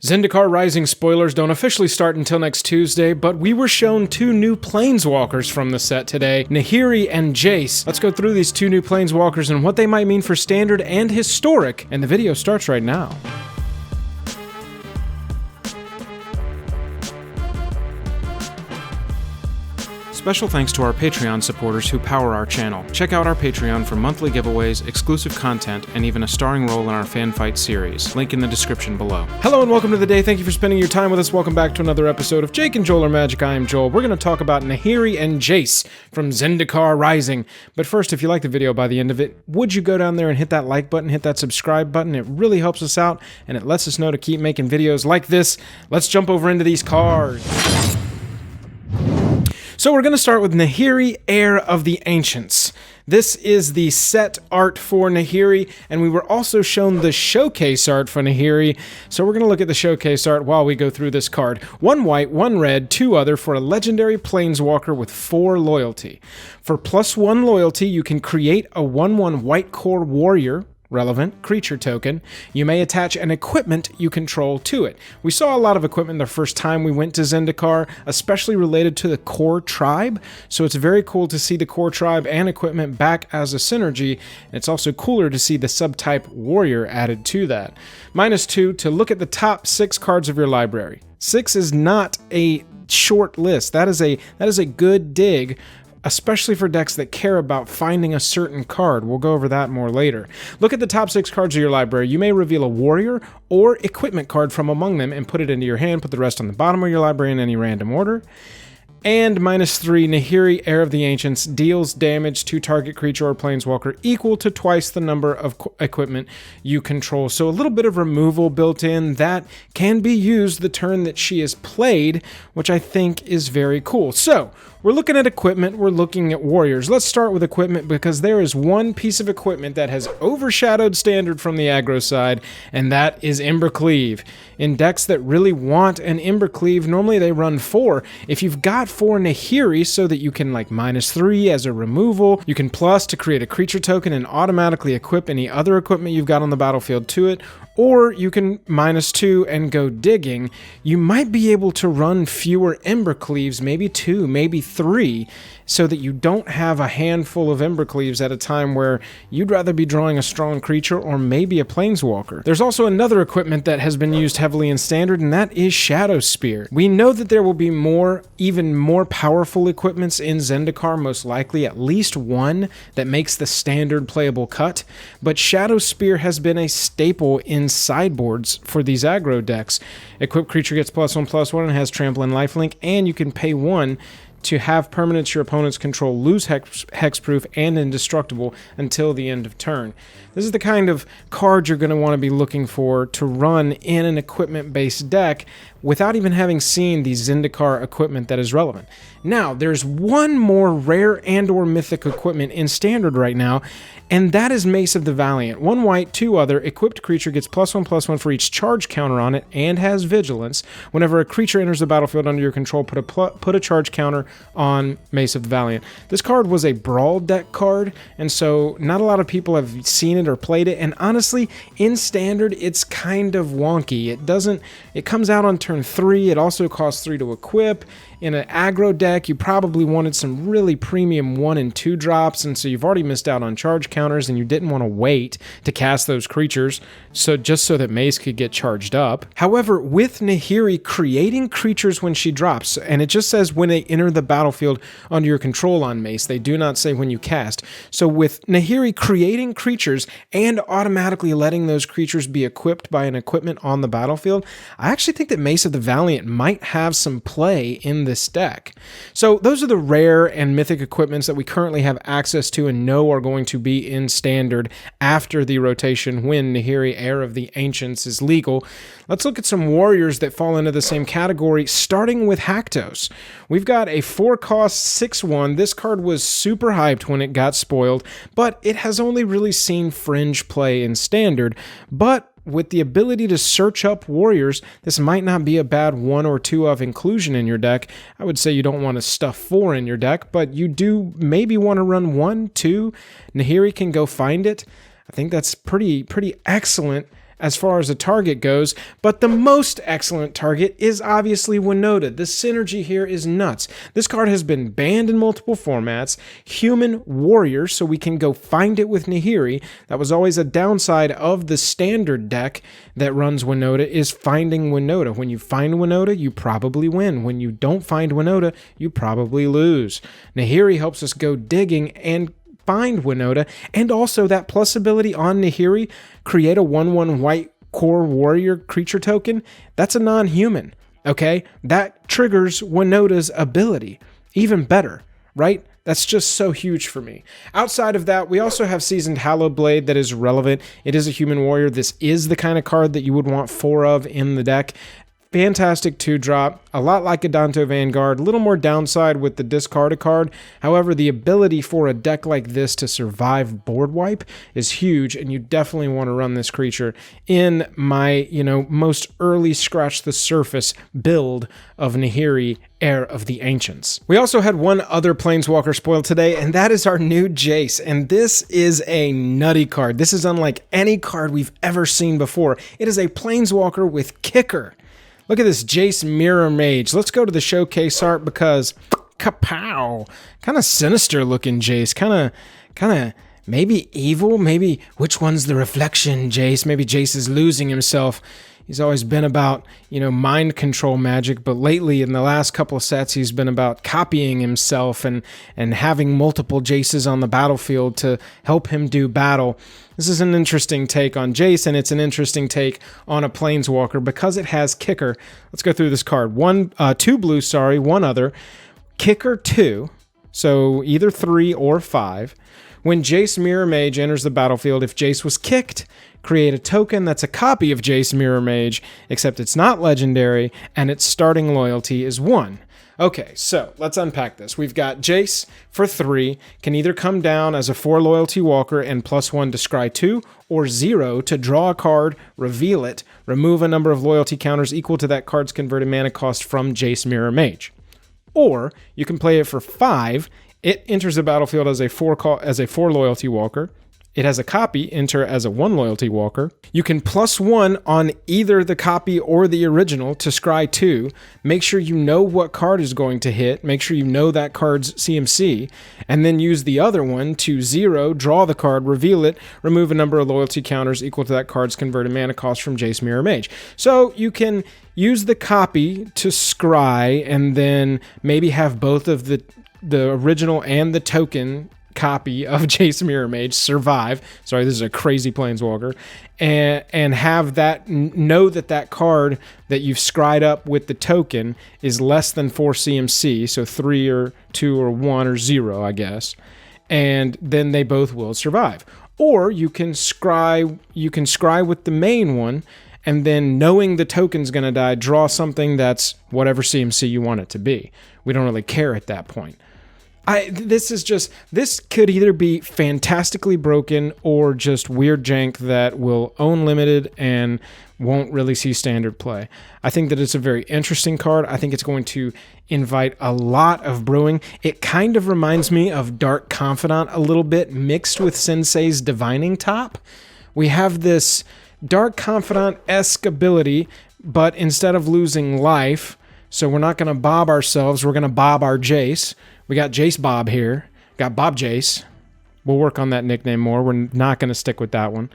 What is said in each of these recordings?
Zendikar Rising spoilers don't officially start until next Tuesday, but we were shown two new Planeswalkers from the set today, Nahiri and Jace. Let's go through these two new Planeswalkers and what they might mean for Standard and Historic, and the video starts right now. Special thanks to our Patreon supporters who power our channel. Check out our Patreon for monthly giveaways, exclusive content, and even a starring role in our fan fight series. Link in the description below. Hello and welcome to the day. Thank you for spending your time with us. Welcome back to another episode of Jake and Joel Are Magic. I am Joel. We're going to talk about Nahiri and Jace from Zendikar Rising. But first, if you like the video by the end of it, would you go down there and hit that like button, hit that subscribe button? It really helps us out, and it lets us know to keep making videos like this. Let's jump over into these cards. So we're going to start with Nahiri, Heir of the Ancients. This is the set art for Nahiri, and we were also shown the showcase art for Nahiri. So we're going to look at the showcase art while we go through this card. 1 white, 1 red, 2 other for a legendary Planeswalker with 4 loyalty. For +1 loyalty, you can create a 1/1 white core warrior, relevant creature token. You may attach an equipment you control to it. We saw a lot of equipment the first time we went to Zendikar, especially related to the core tribe, so it's very cool to see the core tribe and equipment back as a synergy, and it's also cooler to see the subtype warrior added to that. -2 to look at the top 6 cards of your library. 6 is not a short list. That is a good dig, especially for decks that care about finding a certain card. We'll go over that more later. Look at the top 6 cards of your library. You may reveal a warrior or equipment card from among them and put it into your hand. Put the rest on the bottom of your library in any random order. And -3, Nahiri, Heir of the Ancients, deals damage to target creature or planeswalker equal to twice the number of equipment you control. So a little bit of removal built in that can be used the turn that she is played, which I think is very cool. So we're looking at equipment, we're looking at warriors. Let's start with equipment because there is one piece of equipment that has overshadowed Standard from the aggro side, and that is Embercleave. In decks that really want an Embercleave, normally they run 4. If you've got 4 Nahiri so that you can like -3 as a removal, you can plus to create a creature token and automatically equip any other equipment you've got on the battlefield to it, or you can -2 and go digging, you might be able to run fewer Embercleaves, maybe 2, maybe 3, so that you don't have a handful of Embercleaves at a time where you'd rather be drawing a strong creature or maybe a planeswalker. There's also another equipment that has been used heavily in Standard, and that is Shadow Spear. We know that there will be even more powerful equipments in Zendikar, most likely at least 1 that makes the Standard playable cut, but Shadow Spear has been a staple in sideboards for these aggro decks. Equipped creature gets +1/+1 and has trample and lifelink, and you can pay 1 to have permanents your opponents control lose hexproof and indestructible until the end of turn. This is the kind of card you're going to want to be looking for to run in an equipment-based deck without even having seen the Zendikar equipment that is relevant. Now, there's one more rare and or mythic equipment in Standard right now, and that is Mace of the Valiant. 1 white, 2 other, equipped creature gets +1/+1 for each charge counter on it and has vigilance. Whenever a creature enters the battlefield under your control, put a charge counter on Mace of the Valiant. This card was a Brawl deck card, and so not a lot of people have seen it or played it, and honestly, in Standard, it's kind of wonky. It comes out on turn 3, it also costs 3 to equip. In an aggro deck, you probably wanted some really premium 1 and 2 drops, and so you've already missed out on charge counters, and you didn't want to wait to cast those creatures, so just so that Mace could get charged up. However, with Nahiri creating creatures when she drops, and it just says when they enter the battlefield under your control on Mace, they do not say when you cast. So with Nahiri creating creatures and automatically letting those creatures be equipped by an equipment on the battlefield, I actually think that Mace of the Valiant might have some play in this deck. So those are the rare and mythic equipments that we currently have access to and know are going to be in Standard after the rotation when Nahiri, Heir of the Ancients, is legal. Let's look at some warriors that fall into the same category, starting with Haktos. We've got a 4-cost 6/1. This card was super hyped when it got spoiled, but it has only really seen fringe play in Standard. But with the ability to search up warriors, this might not be a bad 1 or 2 of inclusion in your deck. I would say you don't want to stuff 4 in your deck, but you do maybe want to run 1, 2. Nahiri can go find it. I think that's pretty excellent as far as a target goes, but the most excellent target is obviously Winota. The synergy here is nuts. This card has been banned in multiple formats. Human Warrior, so we can go find it with Nahiri. That was always a downside of the standard deck that runs Winota, is finding Winota. When you find Winota, you probably win. When you don't find Winota, you probably lose. Nahiri helps us go digging and find Winota, and also that plus ability on Nahiri, create a 1/1 white core warrior creature token. That's a non-human, okay? That triggers Winota's ability. Even better, right? That's just so huge for me. Outside of that, we also have Seasoned Hallowed Blade that is relevant. It is a human warrior. This is the kind of card that you would want 4 of in the deck. Fantastic 2-drop, a lot like Adanto Vanguard, a little more downside with the discard a card. However, the ability for a deck like this to survive board wipe is huge, and you definitely want to run this creature in my, most early scratch the surface build of Nahiri, Heir of the Ancients. We also had one other Planeswalker spoil today, and that is our new Jace, and this is a nutty card. This is unlike any card we've ever seen before. It is a Planeswalker with kicker. Look at this Jace Mirror Mage. Let's go to the showcase art because kapow. Kind of sinister looking Jace. Kind of maybe evil. Maybe which one's the reflection, Jace? Maybe Jace is losing himself. He's always been about, mind control magic, but lately in the last couple of sets, he's been about copying himself and having multiple Jaces on the battlefield to help him do battle. This is an interesting take on Jace, and it's an interesting take on a Planeswalker because it has kicker. Let's go through this card. 2 blue, 1 other. Kicker 2, so either 3 or 5. When Jace Mirror Mage enters the battlefield, if Jace was kicked, create a token that's a copy of Jace Mirror Mage, except it's not legendary, and its starting loyalty is 1. Okay, so let's unpack this. We've got Jace for 3, can either come down as a 4 loyalty walker and +1 to scry 2, or 0 to draw a card, reveal it, remove a number of loyalty counters equal to that card's converted mana cost from Jace Mirror Mage. Or you can play it for 5. It enters the battlefield as a 4 loyalty walker. It has a copy, enter as a 1 loyalty walker. You can +1 on either the copy or the original to scry 2. Make sure you know what card is going to hit. Make sure you know that card's CMC. And then use the other one to 0, draw the card, reveal it, remove a number of loyalty counters equal to that card's converted mana cost from Jace Mirror Mage. So you can use the copy to scry and then maybe have both of the original and the token copy of Jace Mirror Mage survive. Sorry, this is a crazy Planeswalker. And have that, know that card that you've scried up with the token is less than 4 CMC, so 3 or 2 or 1 or 0, I guess. And then they both will survive. Or you can scry with the main one, and then knowing the token's going to die, draw something that's whatever CMC you want it to be. We don't really care at that point. This could either be fantastically broken or just weird jank that will own limited and won't really see standard play. I think that it's a very interesting card. I think it's going to invite a lot of brewing. It kind of reminds me of Dark Confidant a little bit, mixed with Sensei's Divining Top. We have this Dark Confidant-esque ability, but instead of losing life, so we're not going to bob ourselves, we're going to bob our Jace. We got Jace Bob here. Got Bob Jace. We'll work on that nickname more. We're not going to stick with that one.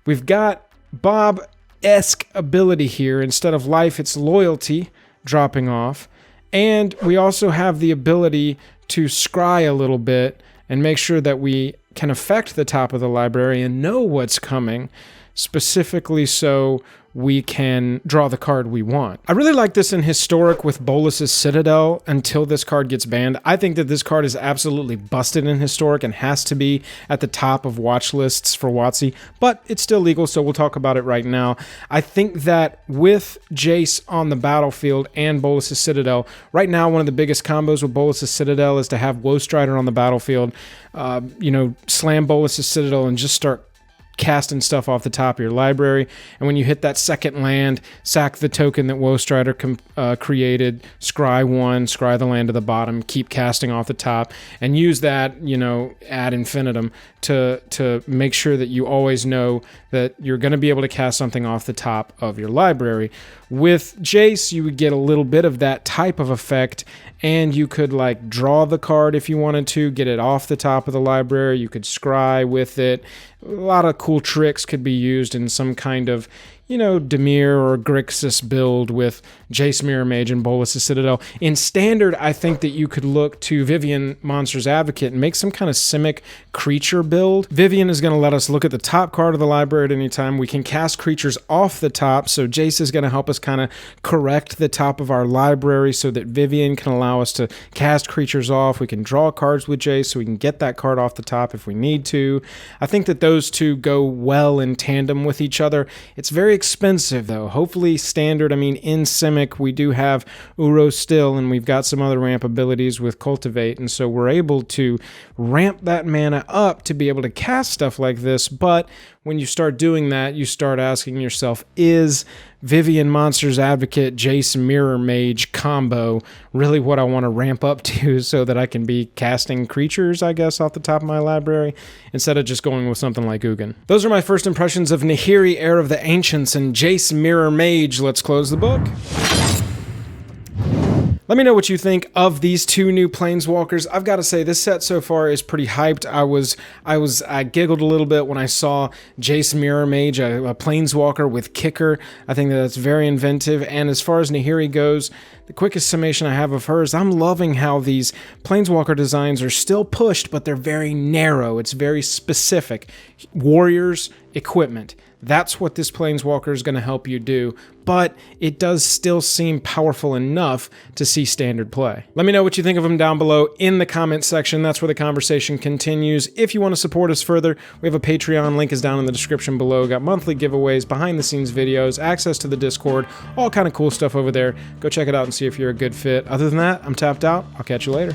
We've got Bob-esque ability here. Instead of life, it's loyalty dropping off. And we also have the ability to scry a little bit and make sure that we can affect the top of the library and know what's coming, specifically so we can draw the card we want. I really like this in Historic with Bolas's Citadel until this card gets banned. I think that this card is absolutely busted in Historic and has to be at the top of watch lists for WotC, but it's still legal, so we'll talk about it right now. I think that with Jace on the battlefield and Bolas's Citadel, right now one of the biggest combos with Bolas's Citadel is to have Woe Strider on the battlefield, slam Bolas's Citadel and just start casting stuff off the top of your library. And when you hit that second land, sack the token that Woestrider created, scry 1, scry the land to the bottom, keep casting off the top, and use that, you know, ad infinitum to make sure that you always know that you're going to be able to cast something off the top of your library. With Jace, you would get a little bit of that type of effect, and you could like draw the card if you wanted to, get it off the top of the library. You could scry with it. A lot of cool tricks could be used in some kind of, you know, Dimir or Grixis build with Jace Mirror Mage and Bolas' Citadel. In Standard, I think that you could look to Vivien Monster's Advocate and make some kind of Simic creature build. Vivien is going to let us look at the top card of the library at any time. We can cast creatures off the top, so Jace is going to help us kind of correct the top of our library so that Vivien can allow us to cast creatures off. We can draw cards with Jace so we can get that card off the top if we need to. I think that those two go well in tandem with each other. It's very expensive though. Hopefully Standard, I mean in Simic we do have Uro still, and we've got some other ramp abilities with Cultivate, and so we're able to ramp that mana up to be able to cast stuff like this. But when you start doing that, you start asking yourself, is Vivien Monster's Advocate Jace Mirror Mage combo really what I want to ramp up to so that I can be casting creatures, I guess, off the top of my library, instead of just going with something like Ugin? Those are my first impressions of Nahiri, Heir of the Ancients, and Jace Mirror Mage. Let's close the book. Let me know what you think of these two new Planeswalkers. I've got to say, this set so far is pretty hyped. I giggled a little bit when I saw Jace Mirror Mage, a Planeswalker with Kicker. I think that's very inventive. And as far as Nahiri goes, the quickest summation I have of her is I'm loving how these Planeswalker designs are still pushed, but they're very narrow. It's very specific. Warriors, equipment. That's what this Planeswalker is going to help you do, but it does still seem powerful enough to see Standard play. Let me know what you think of them down below in the comment section. That's where the conversation continues. If you want to support us further, we have a Patreon. Link is down in the description below. Got monthly giveaways, behind the scenes videos, access to the Discord, all kind of cool stuff over there. Go check it out and see if you're a good fit. Other than that, I'm tapped out. I'll catch you later.